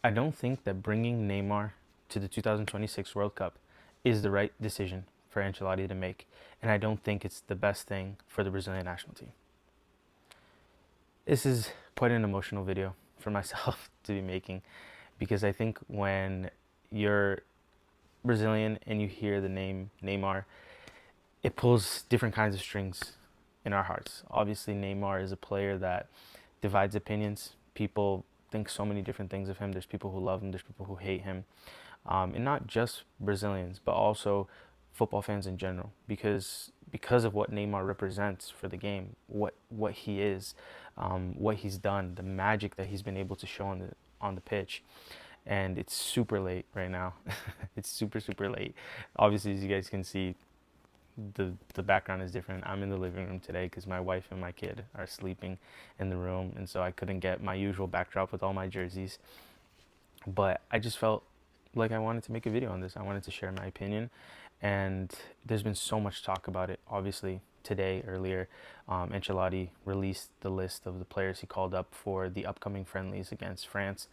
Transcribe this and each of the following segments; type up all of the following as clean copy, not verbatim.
I don't think that bringing Neymar to the 2026 World Cup is the right decision for Ancelotti to make, and I don't think it's the best thing for the Brazilian national team. This is quite an emotional video for myself to be making, because I think when you're Brazilian and you hear the name Neymar, it pulls different kinds of strings in our hearts. Obviously, Neymar is a player that divides opinions. People think so many different things of him. There's people who love him, there's people who hate him. And not just Brazilians, but also football fans in general, because of what Neymar represents for the game, what he is, what he's done, the magic that he's been able to show on the pitch. And it's super late right now. It's super late. Obviously, as you guys can see, the background is different. I'm in the living room today because my wife and my kid are sleeping in the room, and so I couldn't get my usual backdrop with all my jerseys. But I just felt like I wanted to make a video on this. I wanted to share my opinion, and there's been so much talk about it. Obviously, today, earlier, Ancelotti released the list of the players he called up for the upcoming friendlies against France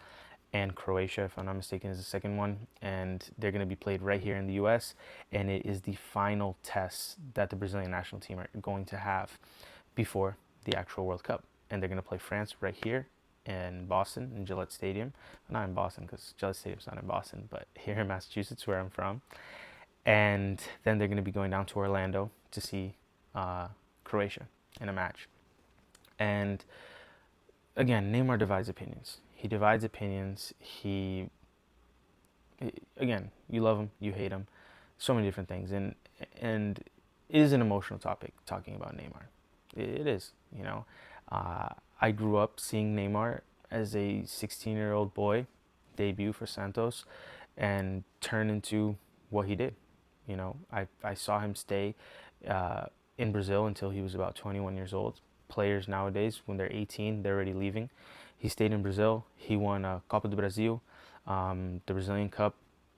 and Croatia, if I'm not mistaken, is the second one. And they're going to be played right here in the US. And it is the final test that the Brazilian national team are going to have before the actual World Cup. And they're going to play France right here in Boston, in Gillette Stadium. Not in Boston, because Gillette Stadium's not in Boston, but here in Massachusetts, where I'm from. And then they're going to be going down to Orlando to see Croatia in a match. And again, Neymar divides opinions. He divides opinions. Again, you love him, you hate him, so many different things. And it is an emotional topic talking about Neymar. It is, you know. I grew up seeing Neymar as a 16-year-old boy debut for Santos and turn into what he did. You know, I saw him stay in Brazil until he was about 21 years old. Players nowadays, when they're 18, they're already leaving. He stayed in Brazil. He won Copa do Brasil, the Brazilian Cup.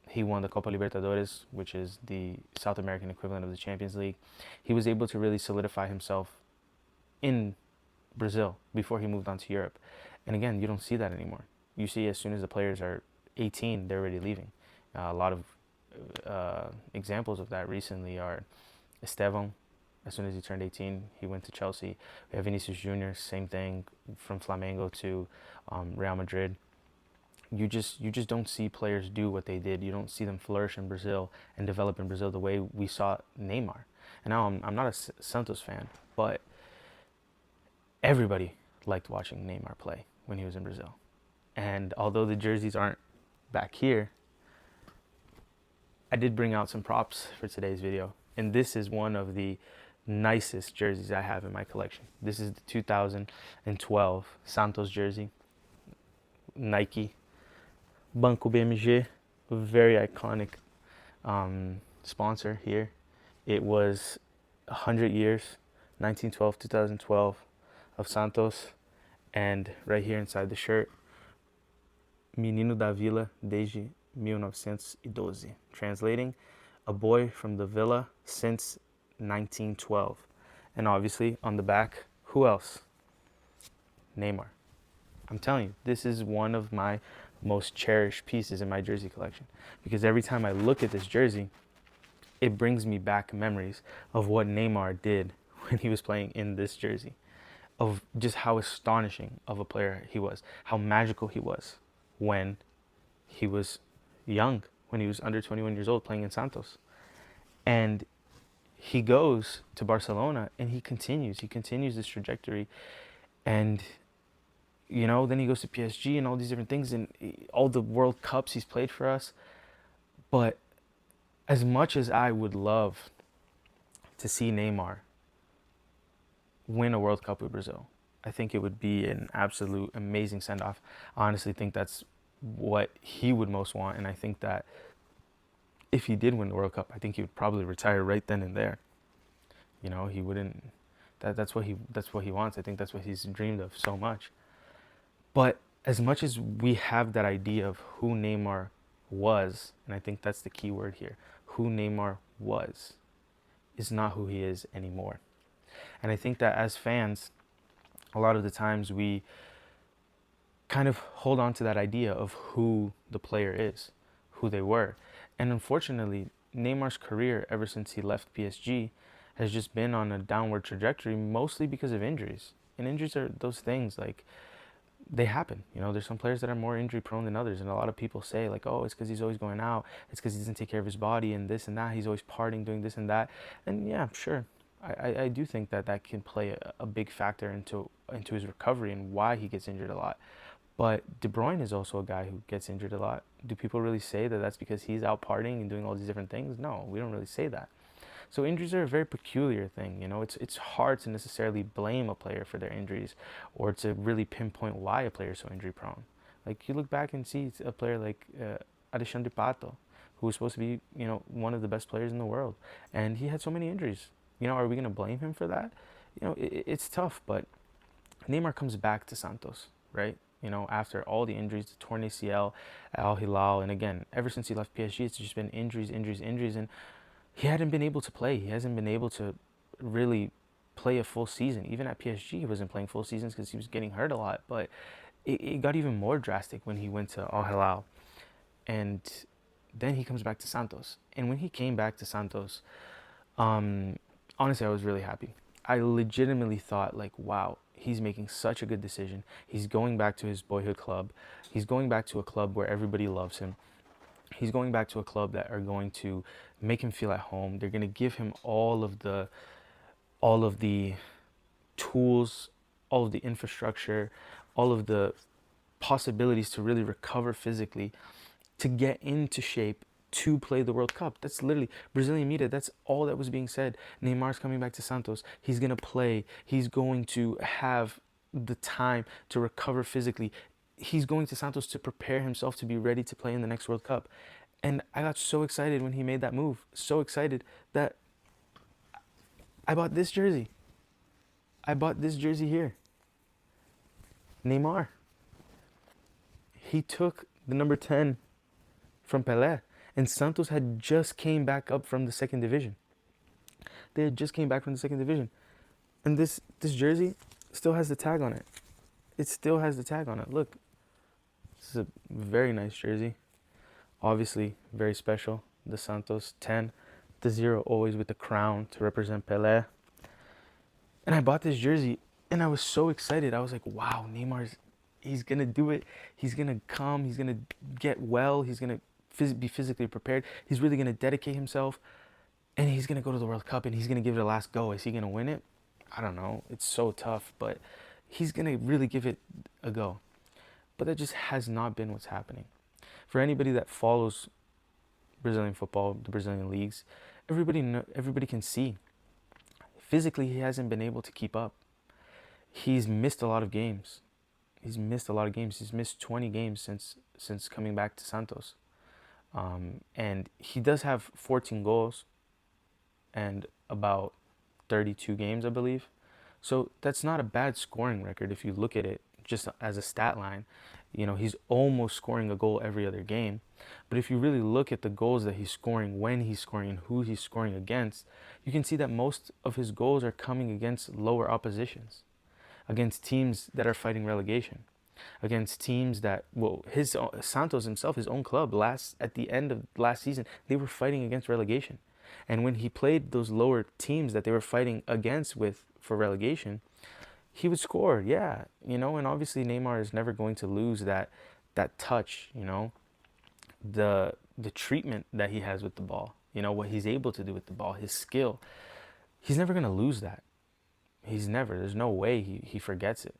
He won the Copa Libertadores, which is the South American equivalent of the Champions League. He was able to really solidify himself in Brazil before he moved on to Europe. And again, you don't see that anymore. You see, as soon as the players are 18, they're already leaving. A lot of examples of that recently are Estevão. As soon as he turned 18, he went to Chelsea. We have Vinicius Jr., same thing, from Flamengo to Real Madrid. You just don't see players do what they did. You don't see them flourish in Brazil and develop in Brazil the way we saw Neymar. And now I'm not a Santos fan, but everybody liked watching Neymar play when he was in Brazil. And although the jerseys aren't back here, I did bring out some props for today's video. And this is one of the nicest jerseys I have in my collection. This is the 2012 Santos jersey. Nike. Banco BMG, a very iconic sponsor here. It was 100 years, 1912, 2012, of Santos. And right here inside the shirt, Menino da Vila desde 1912. Translating, a boy from the villa since 1912. And obviously on the back, who else? Neymar. I'm telling you, this is one of my most cherished pieces in my jersey collection, because every time I look at this jersey, it brings me back memories of what Neymar did when he was playing in this jersey, of just how astonishing of a player he was, how magical he was when he was young, when he was under 21 years old playing in Santos. And he goes to Barcelona and he continues this trajectory. And you know, then he goes to PSG and all these different things and all the World Cups he's played for us. But as much as I would love to see Neymar win a World Cup with Brazil, I think it would be an absolute amazing send-off. I honestly think that's what he would most want. And I think that if he did win the World Cup, I think he would probably retire right then and there. You know, he wouldn't. That's what he wants. I think that's what he's dreamed of so much. But as much as we have that idea of who Neymar was, and I think that's the key word here, who Neymar was, is not who he is anymore. And I think that as fans, a lot of the times we kind of hold on to that idea of who the player is, who they were. And unfortunately, Neymar's career ever since he left PSG has just been on a downward trajectory, mostly because of injuries. And injuries are those things like they happen. You know, there's some players that are more injury prone than others, and a lot of people say like, oh, it's because he's always going out, it's because he doesn't take care of his body, and this and that. He's always partying, doing this and that. And yeah, sure, I do think that that can play a big factor into his recovery and why he gets injured a lot. But De Bruyne is also a guy who gets injured a lot. Do people really say that that's because he's out partying and doing all these different things? No, we don't really say that. So injuries are a very peculiar thing. You know, it's hard to necessarily blame a player for their injuries, or to really pinpoint why a player is so injury prone. Like you look back and see a player like Alexandre Pato, who was supposed to be, you know, one of the best players in the world, and he had so many injuries. You know, are we gonna blame him for that? You know, it's tough. But Neymar comes back to Santos, right? You know, after all the injuries, the torn ACL, Al Hilal, and again, ever since he left PSG, it's just been injuries, injuries, injuries, and he hadn't been able to play. He hasn't been able to really play a full season. Even at PSG, he wasn't playing full seasons because he was getting hurt a lot. But it got even more drastic when he went to Al Hilal. And then he comes back to Santos. And when he came back to Santos, honestly, I was really happy. I legitimately thought, like, wow, he's making such a good decision. He's going back to his boyhood club. He's going back to a club where everybody loves him. He's going back to a club that are going to make him feel at home. They're going to give him all of the tools, all of the infrastructure, all of the possibilities to really recover physically, to get into shape to play the World Cup. That's literally Brazilian media. That's all that was being said. Neymar's coming back to Santos. He's going to play. He's going to have the time to recover physically. He's going to Santos to prepare himself to be ready to play in the next World Cup. And I got so excited when he made that move. So excited that I bought this jersey. I bought this jersey here. Neymar. He took the number 10 from Pelé. And Santos had just came back up from the second division. They had just came back from the second division. And this jersey still has the tag on it. It still has the tag on it. Look. This is a very nice jersey. Obviously, very special. The Santos 10. The 0 always with the crown to represent Pelé. And I bought this jersey and I was so excited. I was like, wow, he's going to do it. He's going to come. He's going to get well. He's going to be physically prepared. He's really going to dedicate himself. And he's going to go to the World Cup and he's going to give it a last go. Is he going to win it? I don't know. It's so tough. But he's going to really give it a go. But that just has not been what's happening. For anybody that follows Brazilian football, the Brazilian leagues, everybody can see. Physically, he hasn't been able to keep up. He's missed a lot of games. He's missed 20 games since coming back to Santos. And he does have 14 goals and about 32 games, I believe. So that's not a bad scoring record if you look at it just as a stat line. You know, he's almost scoring a goal every other game. But if you really look at the goals that he's scoring, when he's scoring, and who he's scoring against, you can see that most of his goals are coming against lower oppositions, against teams that are fighting relegation, against teams that, well, his Santos himself, his own club, at the end of last season, they were fighting against relegation. And when he played those lower teams that they were fighting against for relegation, he would score, yeah, you know. And obviously Neymar is never going to lose that touch, you know, the treatment that he has with the ball, you know, what he's able to do with the ball, his skill. He's never going to lose that. There's no way he forgets it.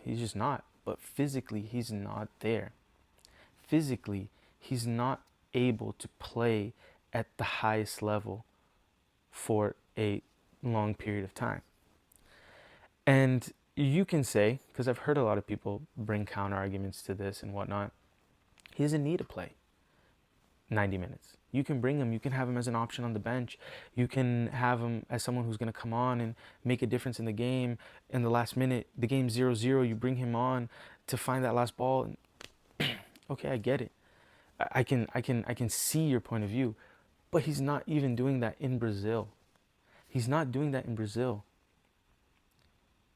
He's just not. But physically, he's not there. Physically, he's not able to play at the highest level for a long period of time. And you can say, because I've heard a lot of people bring counter arguments to this and whatnot, he doesn't need to play 90 minutes. You can bring him, you can have him as an option on the bench. You can have him as someone who's going to come on and make a difference in the game. In the last minute, the game's 0-0, you bring him on to find that last ball. And okay, I get it. I can see your point of view. But he's not even doing that in Brazil. He's not doing that in Brazil.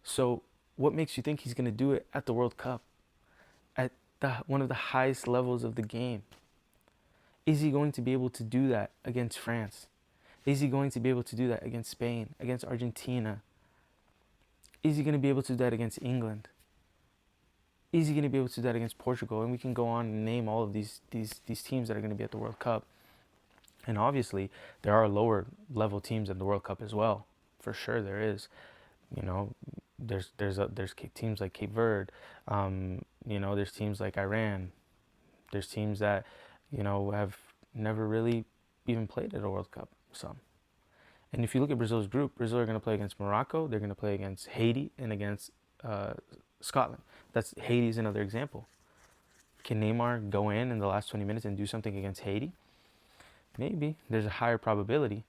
So what makes you think he's going to do it at the World Cup? one of the highest levels of the game. Is he going to be able to do that against France? Is he going to be able to do that against Spain, against Argentina? Is he going to be able to do that against England? Is he going to be able to do that against Portugal? And we can go on and name all of these teams that are going to be at the World Cup. And obviously, there are lower level teams in the World Cup as well. For sure, there is. You know, there's teams like Cape Verde. You know, there's teams like Iran. There's teams that, you know, have never really even played at a World Cup. Some. And if you look at Brazil's group, Brazil are going to play against Morocco. They're going to play against Haiti and against Scotland. Haiti's another example. Can Neymar go in the last 20 minutes and do something against Haiti? Maybe. There's a higher probability.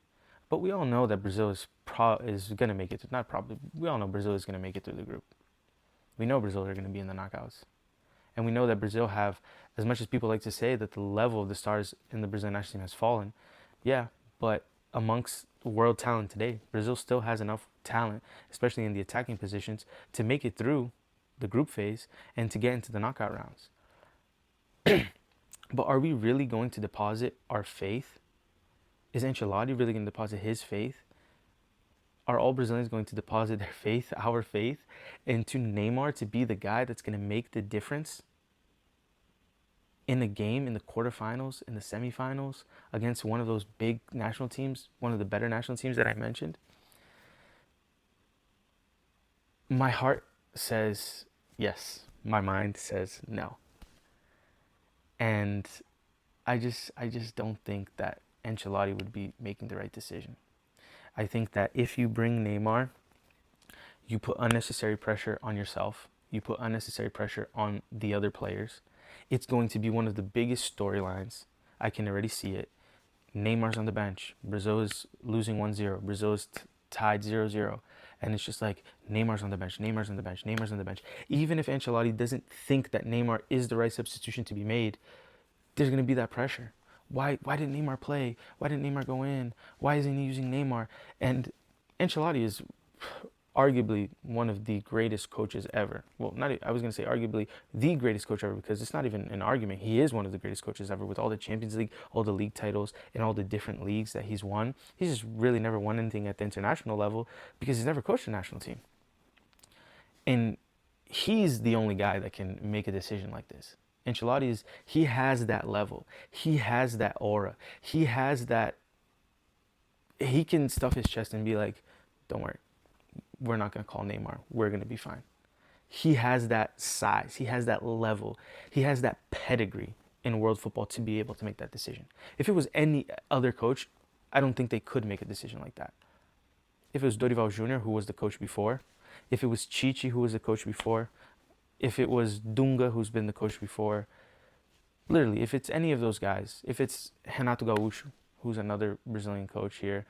But we all know that Brazil is going to make it. Not probably. We all know Brazil is going to make it through the group. We know Brazil are going to be in the knockouts. And we know that Brazil have, as much as people like to say that the level of the stars in the Brazilian national team has fallen, yeah, but amongst world talent today, Brazil still has enough talent, especially in the attacking positions, to make it through the group phase and to get into the knockout rounds. But are we really going to deposit our faith? Is Ancelotti really going to deposit his faith? Are all Brazilians going to deposit their faith, our faith, into Neymar to be the guy that's going to make the difference in the game, in the quarterfinals, in the semifinals, against one of those big national teams, one of the better national teams that I mentioned? My heart says yes. My mind says no. And I just don't think that Ancelotti would be making the right decision. I think that if you bring Neymar, you put unnecessary pressure on yourself. You put unnecessary pressure on the other players. It's going to be one of the biggest storylines. I can already see it. Neymar's on the bench. Brazil is losing 1-0. Brazil is tied 0-0. And it's just like, Neymar's on the bench, Neymar's on the bench, Neymar's on the bench. Even if Ancelotti doesn't think that Neymar is the right substitution to be made, there's going to be that pressure. Why didn't Neymar play? Why didn't Neymar go in? Why isn't he using Neymar? And Ancelotti is arguably one of the greatest coaches ever. Well, I was going to say arguably the greatest coach ever, because it's not even an argument. He is one of the greatest coaches ever, with all the Champions League, all the league titles, and all the different leagues that he's won. He's just really never won anything at the international level because he's never coached a national team. And he's the only guy that can make a decision like this. Ancelotti he has that level. He has that aura. He has that, he can stuff his chest and be like, don't worry, we're not going to call Neymar. We're going to be fine. He has that size. He has that level. He has that pedigree in world football to be able to make that decision. If it was any other coach, I don't think they could make a decision like that. If it was Dorival Jr., who was the coach before, if it was Chichi, who was the coach before, if it was Dunga, who's been the coach before, literally, if it's any of those guys, if it's Renato Gaúcho, who's another Brazilian coach here,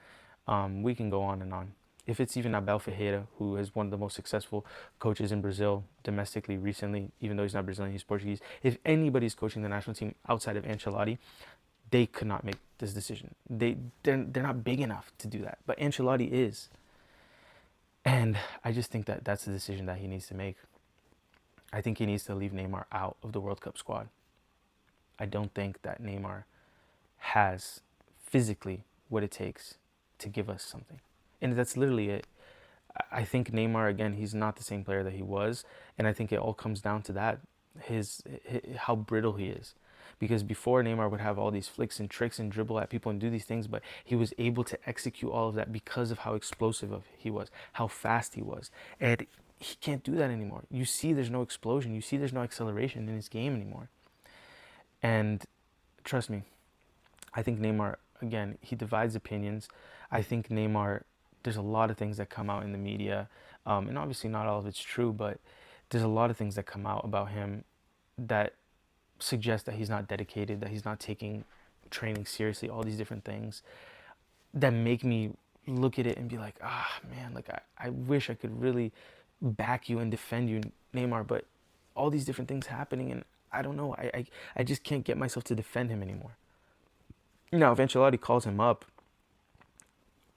we can go on and on. If it's even Abel Ferreira, who is one of the most successful coaches in Brazil domestically recently, even though he's not Brazilian, he's Portuguese. If anybody's coaching the national team outside of Ancelotti, they could not make this decision. They're not big enough to do that. But Ancelotti is. And I just think that that's the decision that he needs to make. I think he needs to leave Neymar out of the World Cup squad. I don't think that Neymar has physically what it takes to give us something. And that's literally it. I think Neymar, again, he's not the same player that he was. And I think it all comes down to that, how brittle he is. Because before, Neymar would have all these flicks and tricks and dribble at people and do these things, but he was able to execute all of that because of how explosive he was, how fast he was. And he can't do that anymore. You see there's no explosion. You see there's no acceleration in his game anymore. And trust me, I think Neymar, again, he divides opinions. I think Neymar, there's a lot of things that come out in the media, and obviously not all of it's true, but there's a lot of things that come out about him that suggest that he's not dedicated, that he's not taking training seriously, all these different things that make me look at it and be like, man, like I wish I could really back you and defend you, Neymar, but all these different things happening, and I don't know, I just can't get myself to defend him anymore. Now, if Ancelotti calls him up,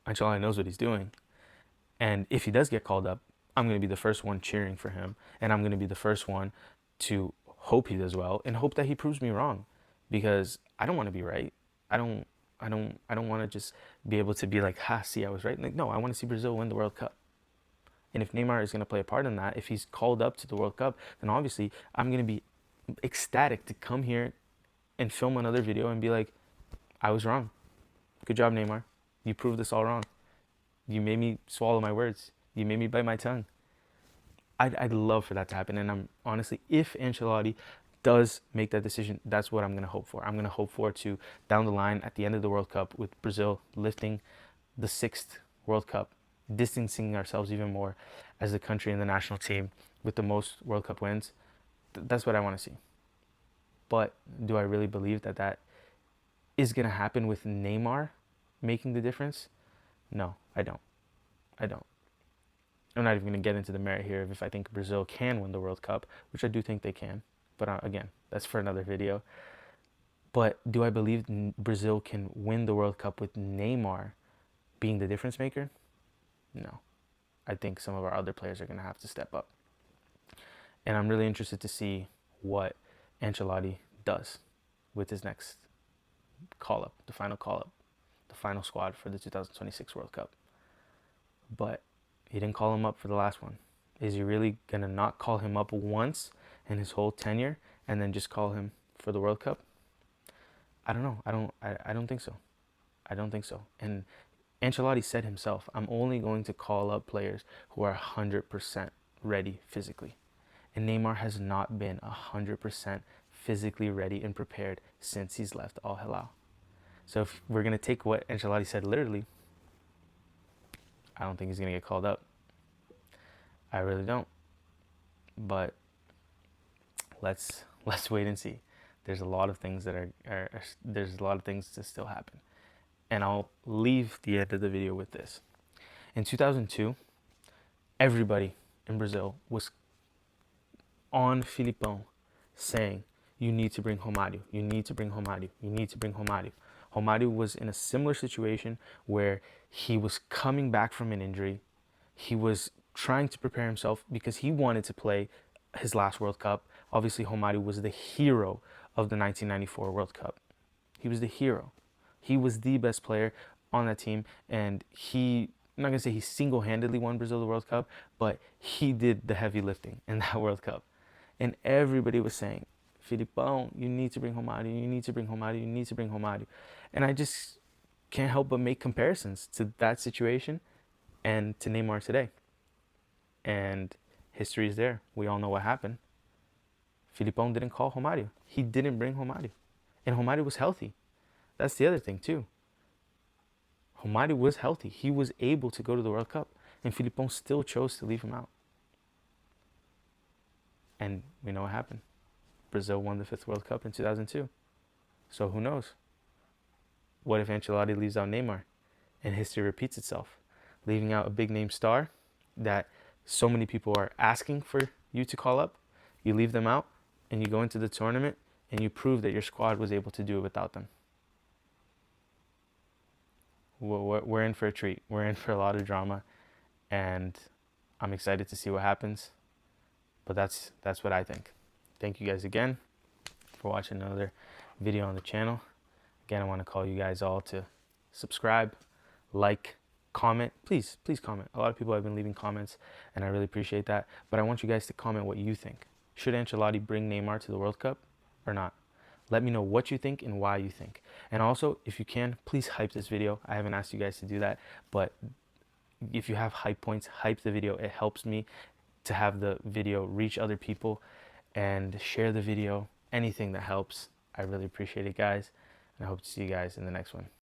Ancelotti knows what he's doing, and if he does get called up, I'm going to be the first one cheering for him, and I'm going to be the first one to hope he does well, and hope that he proves me wrong, because I don't want to be right. I don't I don't want to just be able to be like, ha, see, I was right. Like, no, I want to see Brazil win the World Cup. And if Neymar is going to play a part in that, if he's called up to the World Cup, then obviously I'm going to be ecstatic to come here and film another video and be like, I was wrong. Good job, Neymar. You proved us all wrong. You made me swallow my words. You made me bite my tongue. I'd love for that to happen. And I'm honestly, if Ancelotti does make that decision, that's what I'm going to hope for. I'm going to hope for to, down the line, at the end of the World Cup, with Brazil lifting the 6th World Cup, distancing ourselves even more as the country and the national team with the most World Cup wins. That's what I want to see. But do I really believe that that is going to happen with Neymar making the difference? No, I don't. I don't. I'm not even going to get into the merit here of if I think Brazil can win the World Cup, which I do think they can. But again, that's for another video. But do I believe Brazil can win the World Cup with Neymar being the difference maker? No. I think some of our other players are going to have to step up. And I'm really interested to see what Ancelotti does with his next call-up, the final squad for the 2026 World Cup. But he didn't call him up for the last one. Is he really going to not call him up once in his whole tenure and then just call him for the World Cup? I don't know. I don't think so. I don't think so. And Ancelotti said himself, I'm only going to call up players who are 100% ready physically. And Neymar has not been 100% physically ready and prepared since he's left Al Hilal. So if we're going to take what Ancelotti said literally, I don't think he's going to get called up. I really don't. But let's wait and see. There's a lot of things that there's a lot of things to still happen. And I'll leave the end of the video with this. In 2002, everybody in Brazil was on Filipão saying, you need to bring Romário, you need to bring Romário, you need to bring Romário. Romário was in a similar situation where he was coming back from an injury. He was trying to prepare himself because he wanted to play his last World Cup. Obviously, Romário was the hero of the 1994 World Cup. He was the hero. He was the best player on that team, and I'm not going to say he single-handedly won Brazil the World Cup, but he did the heavy lifting in that World Cup. And everybody was saying, Filipão, you need to bring Romário, you need to bring Romário, you need to bring Romário. And I just can't help but make comparisons to that situation and to Neymar today. And history is there. We all know what happened. Filipão didn't call Romário. He didn't bring Romário. And Romário was healthy. That's the other thing too. Romário was healthy. He was able to go to the World Cup. And Filipão still chose to leave him out. And we know what happened. Brazil won the 5th World Cup in 2002. So who knows? What if Ancelotti leaves out Neymar and history repeats itself, leaving out a big name star that so many people are asking for you to call up? You leave them out and you go into the tournament and you prove that your squad was able to do it without them. We're in for a treat. We're in for a lot of drama, and I'm excited to see what happens. But that's what I think. Thank you guys again for watching another video on the channel. Again, I want to call you guys all to subscribe, like, comment. Please comment. A lot of people have been leaving comments, and I really appreciate that. But I want you guys to comment what you think. Should Ancelotti bring Neymar to the World Cup or not? Let me know what you think and why you think. And also, if you can, please hype this video. I haven't asked you guys to do that, but if you have hype points, hype the video. It helps me to have the video reach other people, and share the video. Anything that helps. I really appreciate it, guys. And I hope to see you guys in the next one.